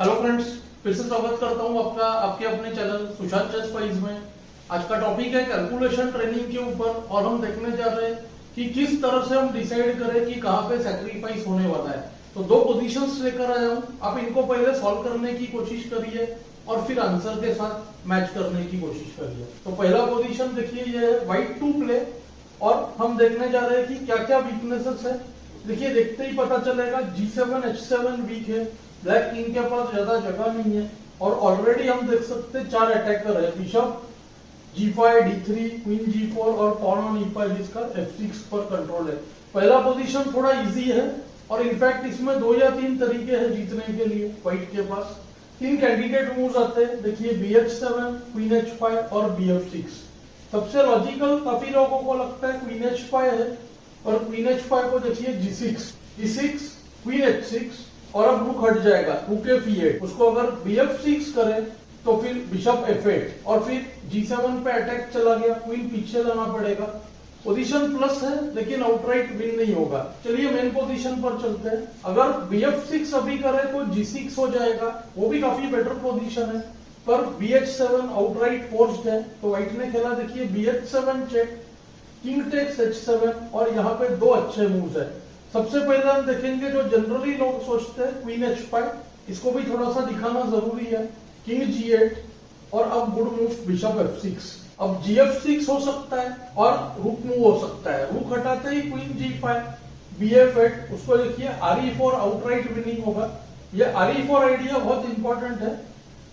Hello friends, फिर से स्वागत करता हूं आपका आपके अपने चैनल सुशांत चेस स्पाइस में। आज का टॉपिक है कैलकुलेशन ट्रेनिंग के ऊपर और हम देखने जा रहे हैं कि किस तरह से हम डिसाइड करें कि कहां पे सैक्रिफाइस होने वाला है। तो दो पोजीशंस लेकर आया हूं, आप इनको पहले सॉल्व करने की कोशिश करिए और फिर आंसर के साथ मैच करने की कोशिश करिए। तो पहला पोजीशन देखिए, ये है व्हाइट टू प्ले और हम देखने जा रहे हैं कि क्या क्या वीकनेसेस है। देखिए, देखते ही पता चलेगा G7 H7 वीक है, ब्लैक किंग के पास ज्यादा जगह नहीं है और ऑलरेडी हम देख सकते हैं 4 अटैकर है, bishop G5, D3, queen G4 और पॉन ऑन E5 जिसका F6 पर कंट्रोल है। पहला पोजीशन थोड़ा इजी है और इनफैक्ट इसमें 2 या 3 तरीके हैं जीतने के लिए। व्हाइट के पास 3 कैंडिडेट मूव्स आते हैं। देखिए, BH7, क्वीन H5 और BF6। सबसे लॉजिकल काफी लोगों को लगता है क्वीन H5 है और क्वीन H5 को देखिए G6, क्वीन H6 और अब रुक हट जाएगा, रुक F8। उसको अगर BF6 करे तो फिर बिशप F8 और फिर G7 पे अटैक चला गया, क्वीन पीछे लाना पड़ेगा। पोजीशन प्लस है लेकिन आउटराइट विन नहीं होगा। चलिए मेन पोजीशन पर चलते हैं। अगर BF6 अभी करे तो G6 हो जाएगा, वो भी काफी बेटर पोजीशन है, पर BH7 आउटराइट फोर्स्ड है। तो व्हाइट ने खेला, देखिए BH7 check, king takes H7 और यहाँ पे 2 अच्छे मूव्स है। सबसे पहले हम देखेंगे जो जनरली लोग सोचते हैं क्वीन H5, इसको भी थोड़ा सा दिखाना जरूरी है, किंग G8 और अब गुड मूव बिशप F6। अब GF6 हो सकता है और रुक मूव हो सकता है। रुक हटाते ही क्वीन G5, BF8, उसको देखिए RE4 आउटराइट विनिंग होगा। ये RE4 आइडिया बहुत इंपॉर्टेंट है।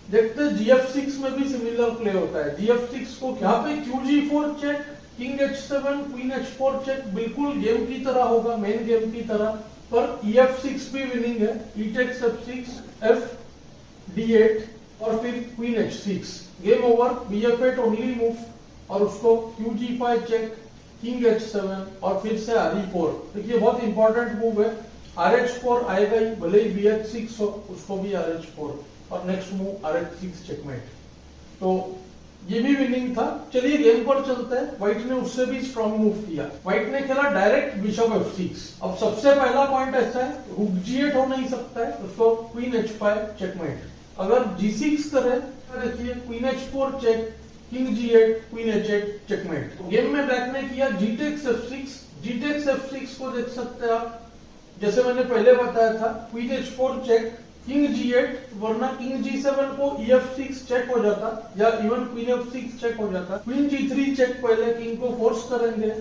देखते हैं GF6 में भी सिमिलर प्ले होता है। GF6 को यहाँ पे QG4 check, king H7, queen H4 check, बिल्कुल गेम की तरह होगा, मेन गेम की तरह, पर EF6 भी विनिंग है। E takes F6, F D8 और फिर queen H6, game over. BF8 only move और उसको QG5 चेक, किंग H7 और फिर से RE4। देखिए बहुत इंपॉर्टेंट मूव है। RH4 आएगा ही, भले ही BH6 हो, उसको भी RH4 और नेक्स्ट मूव RH6 चेकमेट। तो ये भी विनिंग था। चलिए गेम पर चलते हैं। व्हाइट ने उससे भी स्ट्रॉन्ग मूव किया। व्हाइट ने खेला डायरेक्ट बिशप F6। अब सबसे पहला पॉइंट ऐसा है, रुक G8 हो नहीं सकता है, उसको क्वीन H5 चेकमेट। अगर G6 करे तो देखिए queen H4 check, king G8, queen H8 checkmate. Game में ब्लैक ने किया G takes F6। G takes F6 को देख सकते हैं आप, जैसे मैंने पहले बताया था, queen H4 check, king G8, वरना किंग G7 को EF6 चेक हो जाता या इवन क्वीन F6 चेक हो जाता। क्वीन G3 चेक, पहले किंग को फोर्स करेंगे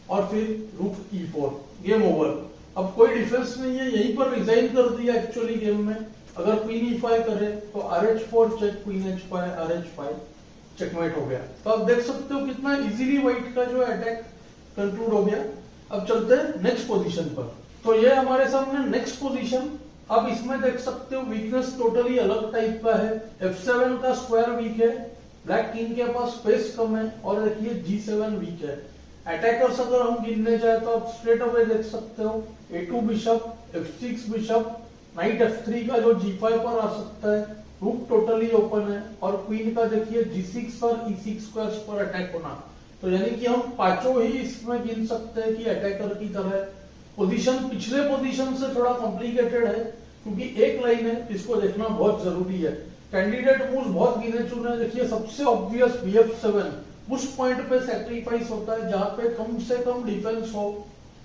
और फिर रुक E4, गेम ओवर। अब कोई डिफेंस नहीं है, यहीं पर रिजाइन कर दिया एक्चुअली गेम में। अगर क्वीन E5 करे तो RH4 check, queen H5, RH5 checkmate हो गया। तो आप देख सकते हो कितना इजीली व्हाइट का जो अटैक कंक्लूड हो गया। अब चलते हैं नेक्स्ट पोजीशन पर। तो ये हमारे सामने नेक्स्ट पोजीशन। अब इसमें देख सकते हो वीकनेस टोटली अलग टाइप का है। F7 का स्क्वायर वीक है, ब्लैक किंग के पास स्पेस कम है और देखिए G7 वीक है। अटैकर्स अगर हम गिनने जाए तो आप स्ट्रेट अवे देख सकते हो A2 bishop, F6 bishop, night F3 का जो G5 पर आ सकता है, रूक टोटली ओपन है और क्वीन का देखिए G6 और E6 स्क्वायर्स पर अटैक होना। तो यानी कि हम पांचों ही इसमें गिन सकते हैं कि अटैकर की तरह। पोजीशन पिछले पोजीशन से थोड़ा कॉम्प्लिकेटेड है क्योंकि एक लाइन है, इसको देखना बहुत जरूरी है। कैंडिडेट मूव्स बहुत गिने चुने। देखिए सबसे ऑब्वियस BF7, उस पॉइंट पे सैक्रिफाइस होता है जहां पे कम से कम डिफेंस हो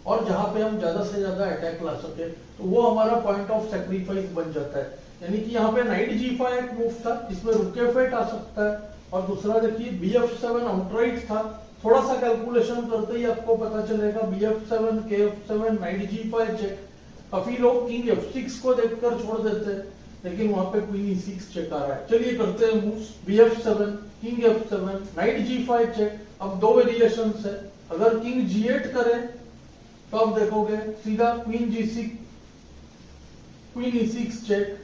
और जहां पे हम ज्यादा से ज्यादा अटैक ला सके, तो वो हमारा पॉइंट ऑफ सैक्रिफाइस बन जाता है। यानी कि यहाँ पे नाइट G5 एक मूव था, इसमें रुक F8 आ सकता है और दूसरा देखिए BF7 आउटराइट था। थोड़ा सा कैलकुलेशन करते ही आपको पता चलेगा BF7, KF7, night G5 check. काफी लोग किंग F6 को देखकर छोड़ देते हैं, लेकिन वहां पे क्वीन E6 चेक आ रहा है। चलिए करते हैं moves. BF7, king F7, night G5 check. अब 2 वेरिएशंस है। अगर किंग G8 करे तो आप देखोगे सीधा queen G6, queen E6 check,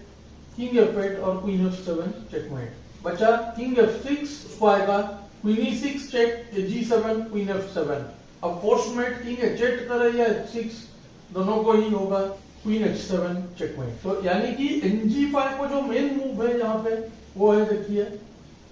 king F8 और क्वीन F7 चेकमेट। बचा किंग F6, उसको आएगा queen E6 check, G7, queen F7। अब फोर्समेट किंग H8 करे या H6, दोनों को ही होगा क्वीन H7 चेकमेट। तो यानी कि NG5 को जो मेन मूव है यहाँ पे वो है देखिए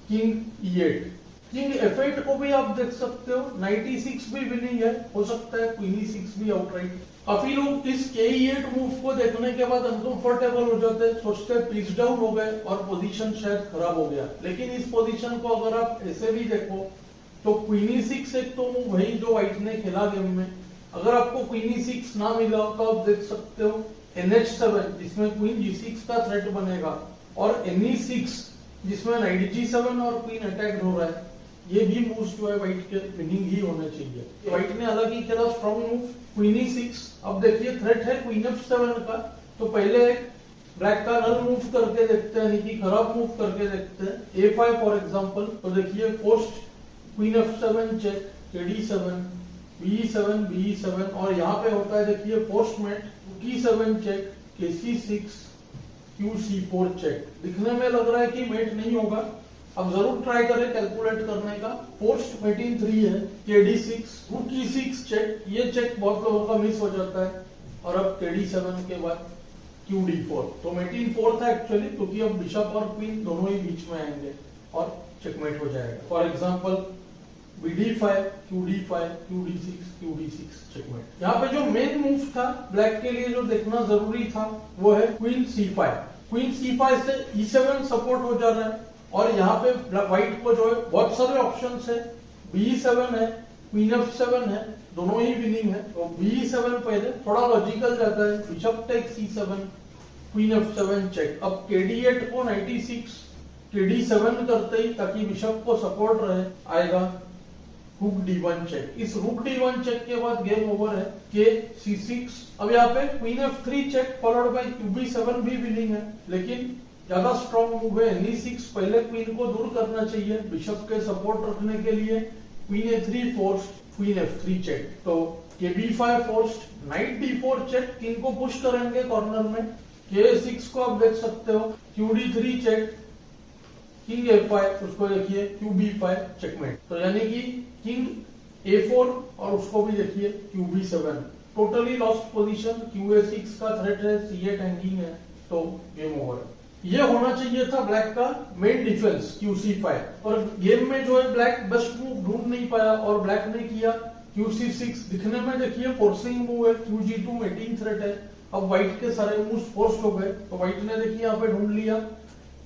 किंग E8। किंग F8 को भी आप देख सकते हो, 96 भी विनिंग है, हो सकता है क्वीन E6 भी आउटराइट। काफी लोग इस Ke8 मूव को देखने के बाद अनकंफर्टेबल हो जाते हैं, सोचते हैं पीस डाउन हो गए और पोजीशन शायद खराब हो गया। लेकिन इस पोजीशन को अगर आप ऐसे भी देखो तो क्वीन E6 एक तो मूव है जो व्हाइट ने खेला गेम में। अगर आपको क्वीन E6 ना मिला हो तो आप देख सकते हो NH7 जिसमें क्वीन G6 का थ्रेट बनेगा और NE6 जिसमें नाइट G7 और क्वीन अटैक हो रहा है। ये भी मूव जो है व्हाइट के विनिंग ही होने चाहिए। व्हाइट ने हालांकि खेला स्ट्रॉन्ग मूव क्वीन E6। अब देखिए थ्रेट है क्वीन F7 का, तो पहले एक ब्लैक का नल मूव करके देखते हैं, कि खराब मूव करके देखते हैं। A5 फॉर एग्जांपल, तो देखिए post queen F7 check, KD7, BE7, BE7 और यहाँ पे होता है देखिए post met T7 check, KC6, QC4 check. दिखने में लग रहा है कि मेट नहीं होगा, अब जरूर ट्राई करें कैलकुलेट करने का। पोस्ट मेटिंग 3 है, KD6, QC6 चेक, ये चेक बहुत लोगों का मिस हो जाता है। और अब KD7 के बाद QD4, तो मेटिंग 4 था एक्चुअली, क्योंकि अब बिशप और क्वीन दोनों ही बीच में आएंगे और चेकमेट हो जाएगा। For example BD5, QD5, QD6, QD6 checkmate. यहाँ पे जो मेन मूव था ब्लैक के लिए जो देखना जरूरी था वो है क्वीन C5। क्वीन C5 से E7 सपोर्ट हो जा रहा है और यहाँ पे व्हाइट को जो है बहुत सारे ऑप्शंस है। BE7 है, क्वीन F7 है, दोनों ही विनिंग है। तो BE7 पहले थोड़ा लॉजिकल जाता है, bishop take C7, queen F7 check. अब KD8 को 96, KD7 करते ही ताकि बिशप को सपोर्ट रहे आएगा रुक D1 चेक। इस रुक D1 चेक के बाद गेम ओवर है। KC6। अब यहाँ पे queen F3 check followed by QB7 भी विनिंग है, लेकिन ज्यादा स्ट्रॉन्ग मूव है NE6। पहले क्वीन को दूर करना चाहिए बिशप के सपोर्ट रखने के लिए। Queen A3 forced, queen F3 check. तो KB5 forced, knight D4 check, king को पुश करेंगे कॉर्नर में। K6 को आप देख सकते हो, QD3 चेक, किंग A5, उसको देखिए QB5 चेकमेट। तो यानी कि किंग A4 और उसको भी देखिए QB7। Totally lost position. QA6 का थ्रेट है, C8 हैंगिंग है, तो गेम ओवर है। ये होना चाहिए था ब्लैक का मेन डिफेंस QC5। और गेम में जो है ब्लैक बेस्ट मूव ढूंढ नहीं पाया और ब्लैक ने किया QC6। दिखने में देखिए फोर्सिंग मूव है, QG2 मेटिंग थ्रेट है। अब व्हाइट के सारे मूव फोर्स हो गए, तो व्हाइट ने देखिए यहाँ पे ढूंढ लिया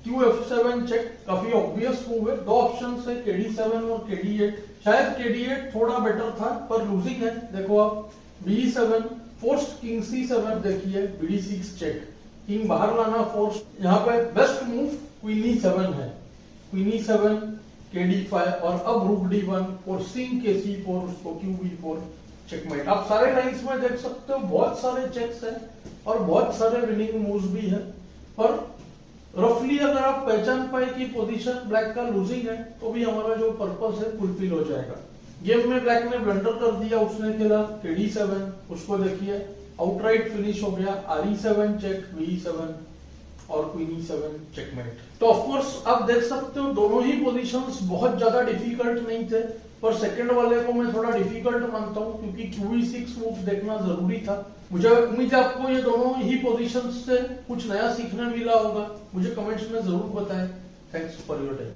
QF7 चेक। काफी ऑब्वियस मूव है, दो ऑप्शन है KD7 और KD8। शायद KD8 थोड़ा बेटर था पर लूजिंग है। देखो आप BE7 फोर्स्ड, किंग C7 देखिए, BD6 चेक, किंग बाहर लाना फोर्स। यहाँ पे बेस्ट मूव क्वीन E7 है, क्वीन E7, KD5 और अब रुक D1 फोर्सिंग KC4, उसको QB4 चेकमेट। आप सारे लाइंस में देख सकते हो बहुत सारे चेक्स हैं और बहुत सारे विनिंग मूव्स भी है। पर रफली अगर आप पहचान पाए कि पोजीशन ब्लैक का लूजिंग है तो भी हमारा जो पर्पस है फुलफिल हो जाएगा। गेम में ब्लैक ने ब्लंडर कर दिया, उसने खेला KD7, उसको देखिए आउटराइट फिनिश हो गया। RE7 चेक, BE7 और क्वीन E7 चेकमेट। तो ऑफकोर्स आप देख सकते हो दोनों ही पोजीशंस बहुत ज्यादा डिफिकल्ट नहीं थे, पर सेकंड वाले को मैं थोड़ा डिफिकल्ट मानता हूं क्योंकि QE6 मूव देखना जरूरी था। मुझे उम्मीद है आपको ये दोनों ही पोजीशंस से कुछ नया सीखने मिला होगा। मुझे कमेंट्स में जरूर बताएं। Thanks for your time.